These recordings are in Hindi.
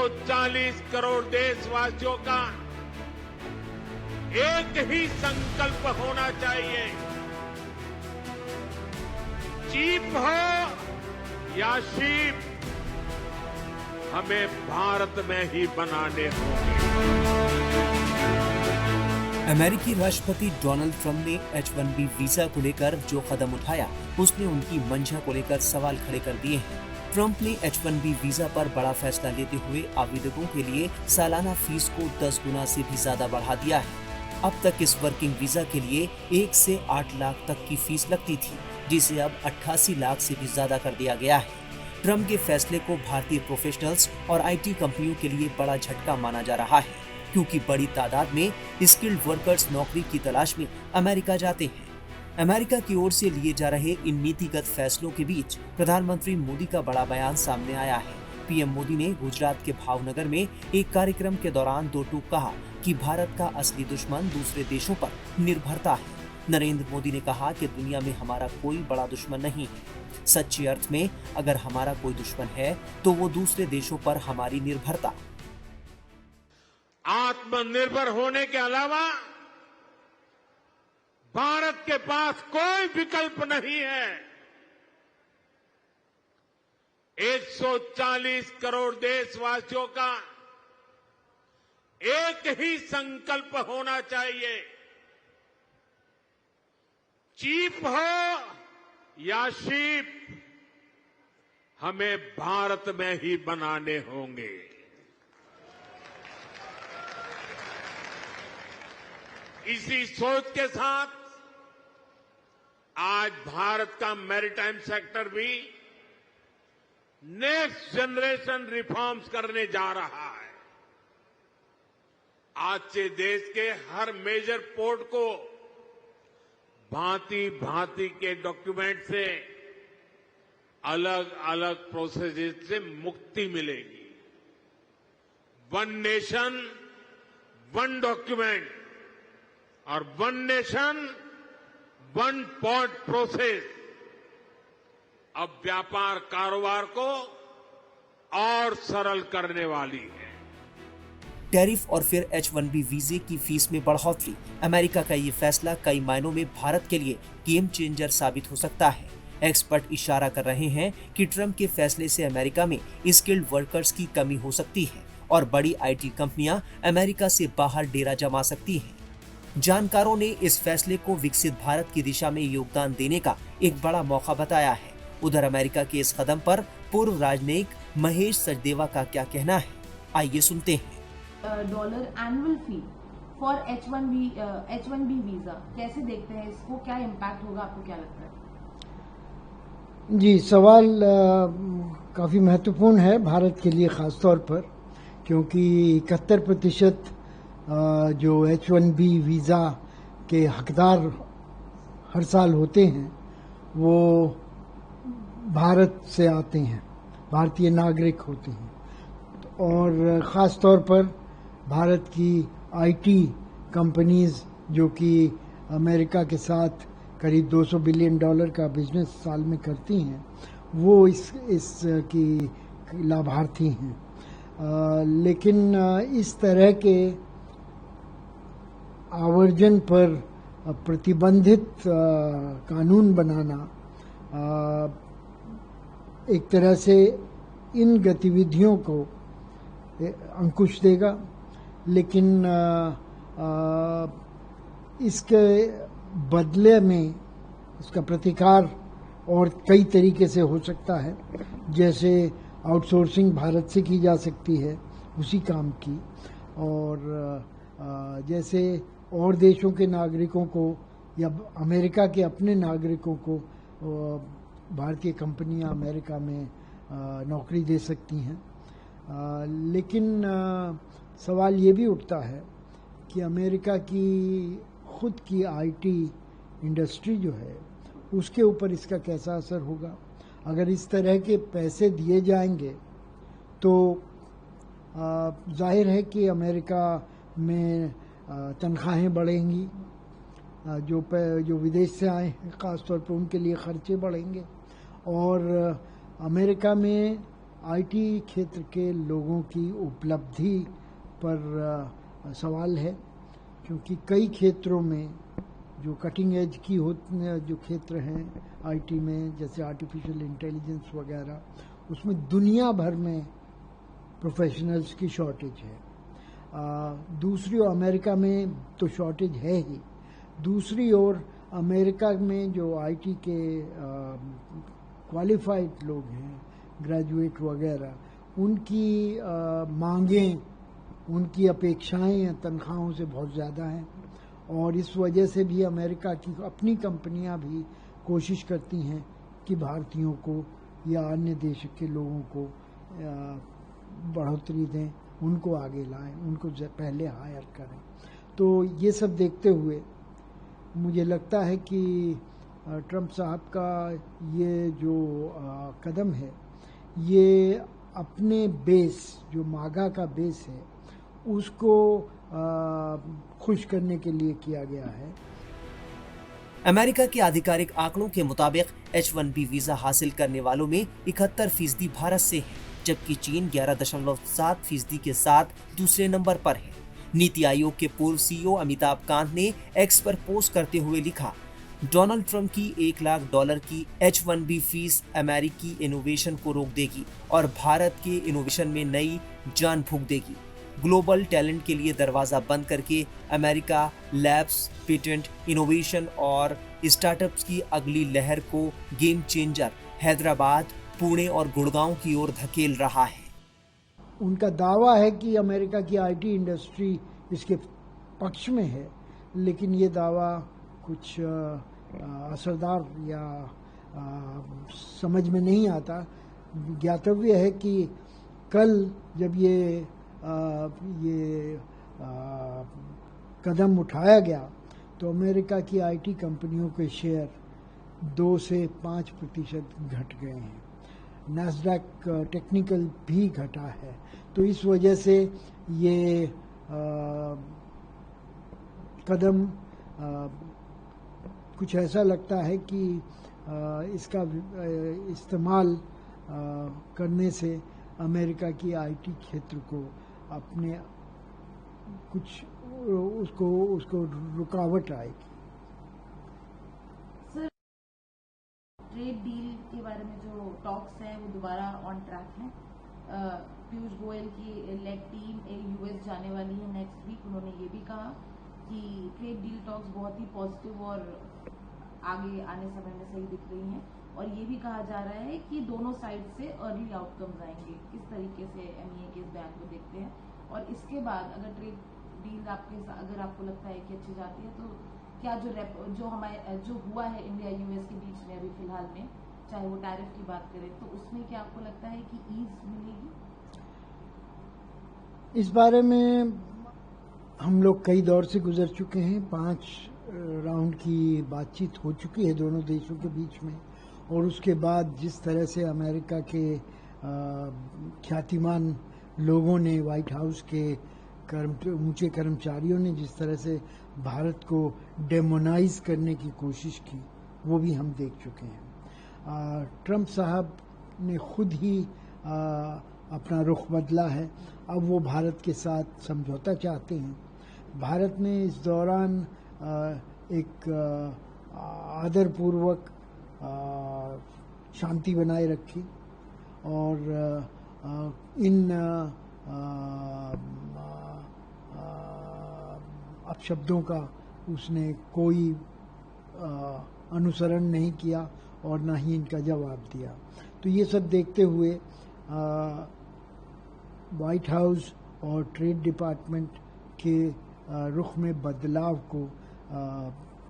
140 करोड़ देशवासियों का एक ही संकल्प होना चाहिए, चीप हो या शीप, हमें भारत में ही बनाने होंगे। अमेरिकी राष्ट्रपति डोनाल्ड ट्रंप ने H-1B वीजा को लेकर जो कदम उठाया, उसने उनकी मंशा को लेकर सवाल खड़े कर दिए हैं। ट्रंप ने H-1B वीजा पर बड़ा फैसला लेते हुए आवेदकों के लिए सालाना फीस को 10 गुना से भी ज्यादा बढ़ा दिया है। अब तक इस वर्किंग वीजा के लिए 1 से 8 लाख तक की फीस लगती थी, जिसे अब 88 लाख से भी ज्यादा कर दिया गया है। ट्रंप के फैसले को भारतीय प्रोफेशनल्स और IT कंपनियों के लिए बड़ा झटका माना जा रहा है, क्योंकि बड़ी तादाद में स्किल्ड वर्कर्स नौकरी की तलाश में अमेरिका जाते हैं। अमेरिका की ओर से लिए जा रहे इन नीतिगत फैसलों के बीच प्रधानमंत्री मोदी का बड़ा बयान सामने आया है। पीएम मोदी ने गुजरात के भावनगर में एक कार्यक्रम के दौरान दो टूक कहा कि भारत का असली दुश्मन दूसरे देशों पर निर्भरता है। नरेंद्र मोदी ने कहा कि दुनिया में हमारा कोई बड़ा दुश्मन नहीं है। सच्चे अर्थ में अगर हमारा कोई दुश्मन है तो वो दूसरे देशों पर हमारी निर्भरता। आत्मनिर्भर होने के अलावा भारत के पास कोई विकल्प नहीं है। 140 करोड़ देशवासियों का एक ही संकल्प होना चाहिए, चीप हो या शीप, हमें भारत में ही बनाने होंगे। इसी सोच के साथ आज भारत का मैरीटाइम सेक्टर भी नेक्स्ट जनरेशन रिफॉर्म्स करने जा रहा है। आज से देश के हर मेजर पोर्ट को भांति भांति के डॉक्यूमेंट से, अलग अलग प्रोसेसेस से मुक्ति मिलेगी। वन नेशन वन डॉक्यूमेंट और one nation one port process अब व्यापार कारोबार को और सरल करने वाली है। टैरिफ और फिर H-1B वीजे की फीस में बढ़ोतरी। अमेरिका का ये फैसला कई मायनों में भारत के लिए गेम चेंजर साबित हो सकता है। एक्सपर्ट इशारा कर रहे हैं कि ट्रंप के फैसले से अमेरिका में स्किल्ड वर्कर्स की कमी हो सकती है और बड़ी IT कंपनियां अमेरिका से बाहर डेरा जमा सकती हैं। जानकारों ने इस फैसले को विकसित भारत की दिशा में योगदान देने का एक बड़ा मौका बताया है। उधर अमेरिका के इस कदम पर पूर्व राजनयिक महेश सचदेवा का क्या कहना है, आइए सुनते हैं। Dollar annual fee for H-1B visa कैसे देखते हैं इसको, क्या इम्पैक्ट होगा, आपको क्या लगता है? जी, सवाल काफी महत्वपूर्ण है भारत के लिए खास तौर पर, क्योंकि 71% जो H-1B वीजा के हकदार हर साल होते हैं वो भारत से आते हैं, भारतीय नागरिक होते हैं। और ख़ास तौर पर भारत की IT कंपनीज जो कि अमेरिका के साथ करीब $200 बिलियन का बिजनेस साल में करती हैं, वो इस की लाभार्थी हैं। लेकिन इस तरह के आवर्जन पर प्रतिबंधित कानून बनाना एक तरह से इन गतिविधियों को अंकुश देगा, लेकिन इसके बदले में इसका प्रतिकार और कई तरीके से हो सकता है। जैसे आउटसोर्सिंग भारत से की जा सकती है उसी काम की, और जैसे और देशों के नागरिकों को या अमेरिका के अपने नागरिकों को भारतीय कंपनियां अमेरिका में नौकरी दे सकती हैं। लेकिन सवाल ये भी उठता है कि अमेरिका की खुद की IT इंडस्ट्री जो है उसके ऊपर इसका कैसा असर होगा। अगर इस तरह के पैसे दिए जाएंगे तो जाहिर है कि अमेरिका में तनख्वाहें बढ़ेंगी, जो विदेश से आए हैं ख़ास तौर पर उनके लिए खर्चे बढ़ेंगे, और अमेरिका में आईटी क्षेत्र के लोगों की उपलब्धि पर सवाल है, क्योंकि कई क्षेत्रों में जो कटिंग एज की जो क्षेत्र हैं आईटी में, जैसे आर्टिफिशियल इंटेलिजेंस वगैरह, उसमें दुनिया भर में प्रोफेशनल्स की शॉर्टेज है। दूसरी ओर अमेरिका में तो शॉर्टेज है ही, दूसरी ओर अमेरिका में जो आईटी के क्वालिफाइड लोग हैं, ग्रेजुएट वगैरह, उनकी मांगें, उनकी अपेक्षाएं तनख्वाहों से बहुत ज़्यादा हैं, और इस वजह से भी अमेरिका की अपनी कंपनियां भी कोशिश करती हैं कि भारतीयों को या अन्य देश के लोगों को बढ़ोतरी दें, उनको आगे लाएं, उनको पहले हायर करें। तो ये सब देखते हुए मुझे लगता है कि ट्रंप साहब का ये जो कदम है, ये अपने बेस, जो मागा का बेस है, उसको खुश करने के लिए किया गया है। अमेरिका के आधिकारिक आंकड़ों के मुताबिक H1B वीजा हासिल करने वालों में 71% भारत से है, जबकि चीन 11.7% के साथ दूसरे नंबर पर है। नीति आयोग के पूर्व CEO अमिताभ कांत ने एक्स पर पोस्ट करते हुए लिखा, डोनाल्ड ट्रंप की $1 लाख की H1B फीस अमेरिकी इनोवेशन को रोक देगी और भारत के इनोवेशन में नई जान फूंक देगी। ग्लोबल टैलेंट के लिए दरवाजा बंद करके अमेरिका लैब्स, पेटेंट, इनोवेशन और स्टार्टअप्स की अगली लहर को गेम चेंजर हैदराबाद, पुणे और गुड़गांव की ओर धकेल रहा है। उनका दावा है कि अमेरिका की आईटी इंडस्ट्री इसके पक्ष में है, लेकिन ये दावा कुछ असरदार या समझ में नहीं आता। ज्ञातव्य है कि कल जब ये कदम उठाया गया तो अमेरिका की आईटी कंपनियों के शेयर 2 से 5% घट गए हैं। नैस्डैक टेक्निकल भी घटा है। तो इस वजह से ये कदम कुछ ऐसा लगता है कि इसका इस्तेमाल करने से अमेरिका की आईटी क्षेत्र को अपने कुछ उसको रुकावट आएगी। सर, ट्रेड डील के बारे में जो टॉक्स है वो दोबारा ऑन ट्रैक है। पीयूष गोयल की लेड टीम यूएस जाने वाली है नेक्स्ट वीक। उन्होंने ये भी कहा कि ट्रेड डील टॉक्स बहुत ही पॉजिटिव और आगे आने समय में सही दिख रही हैं, और ये भी कहा जा रहा है कि दोनों साइड से अर्ली आउटकम्स आएंगे। किस तरीके से MEA के इस बयान को देखते हैं, और इसके बाद अगर ट्रेड डील अगर आपको लगता है कि अच्छी जाती है, तो क्या जो हुआ है इंडिया यूएस के बीच में अभी फिलहाल में, चाहे वो टैरिफ की बात करें, तो उसमें क्या आपको लगता है कि ईज मिलेगी? इस बारे में हम लोग कई दौर से गुजर चुके हैं। 5 राउंड की बातचीत हो चुकी है दोनों देशों के बीच में, और उसके बाद जिस तरह से अमेरिका के ख्यातिमान लोगों ने, व्हाइट हाउस के ऊंचे कर्मचारियों ने जिस तरह से भारत को डेमोनाइज करने की कोशिश की, वो भी हम देख चुके हैं। ट्रंप साहब ने खुद ही अपना रुख बदला है। अब वो भारत के साथ समझौता चाहते हैं। भारत ने इस दौरान एक आदरपूर्वक शांति बनाए रखी, और इन अपशब्दों का उसने कोई अनुसरण नहीं किया और न ही इनका जवाब दिया। तो ये सब देखते हुए व्हाइट हाउस और ट्रेड डिपार्टमेंट के रुख में बदलाव को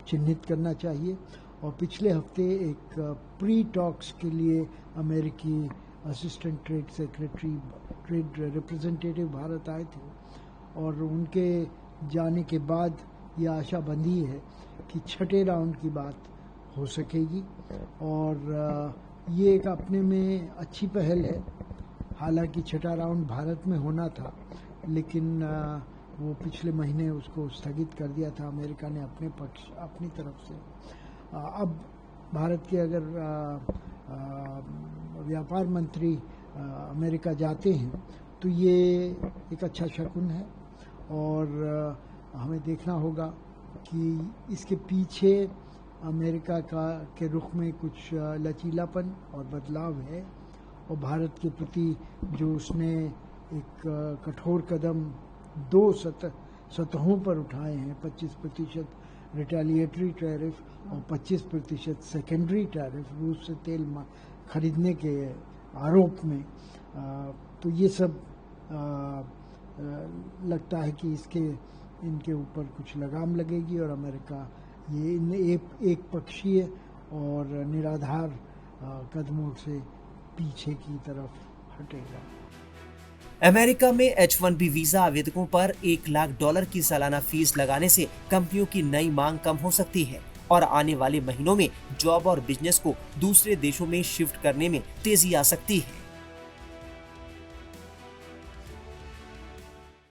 चिन्हित करना चाहिए। और पिछले हफ्ते एक प्री टॉक्स के लिए अमेरिकी assistant trade secretary, trade representative Bharat आए थे, और उनके जाने के बाद ये आशा बंधी है कि 6ठे राउंड की बात हो सकेगी, और ये एक अपने में अच्छी पहल है। हालांकि 6ठा राउंड भारत में होना था, लेकिन वो पिछले महीने उसको स्थगित कर दिया था अमेरिका ने अपनी तरफ से। अब भारत के अगर व्यापार मंत्री अमेरिका जाते हैं तो ये एक अच्छा शकुन है। और हमें देखना होगा कि इसके पीछे अमेरिका के रुख में कुछ लचीलापन और बदलाव है, और भारत के प्रति जो उसने एक कठोर कदम 2 सतहों पर उठाए हैं, 25% रिटेलिएटरी टैरिफ और 25% सेकेंडरी टैरिफ रूस से तेल खरीदने के आरोप में, तो ये सब लगता है कि इनके ऊपर कुछ लगाम लगेगी और अमेरिका ये एक पक्षीय और निराधार कदमों से पीछे की तरफ हटेगा। अमेरिका में H1B वीजा आवेदकों पर $1 लाख की सालाना फीस लगाने से कंपनियों की नई मांग कम हो सकती है और आने वाले महीनों में जॉब और बिजनेस को दूसरे देशों में शिफ्ट करने में तेजी आ सकती है।